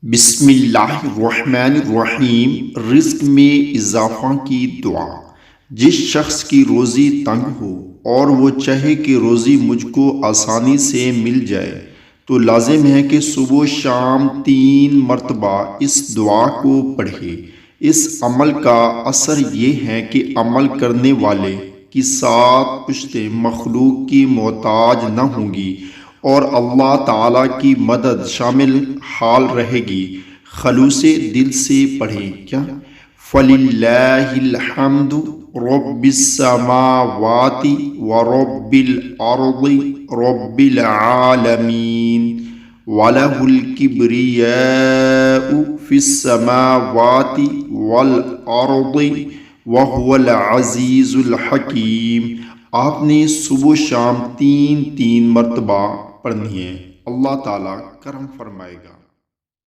بسم اللہ الرحمن الرحیم۔ رزق میں اضافہ کی دعا۔ جس شخص کی روزی تنگ ہو اور وہ چاہے کہ روزی مجھ کو آسانی سے مل جائے تو لازم ہے کہ صبح و شام 3 مرتبہ اس دعا کو پڑھے۔ اس عمل کا اثر یہ ہے کہ عمل کرنے والے کی 7 پشتیں مخلوق کی محتاج نہ ہوں گی اور اللہ تعالیٰ کی مدد شامل حال رہے گی۔ خلوص دل سے پڑھیں کیا؟ فَلِلَّهِ الْحَمْدُ رَبِّ السَّمَاوَاتِ وَرَبِّ الْأَرْضِ رَبِّ الْعَالَمِينَ وَلَهُ الْكِبْرِيَاءُ فِي السَّمَاوَاتِ وَالْأَرْضِ وَهُوَ الْعَزِيزُ الْحَكِيمُ۔ آپ نے صبح و شام 3 مرتبہ پڑھنی ہے، اللہ تعالیٰ کرم فرمائے گا۔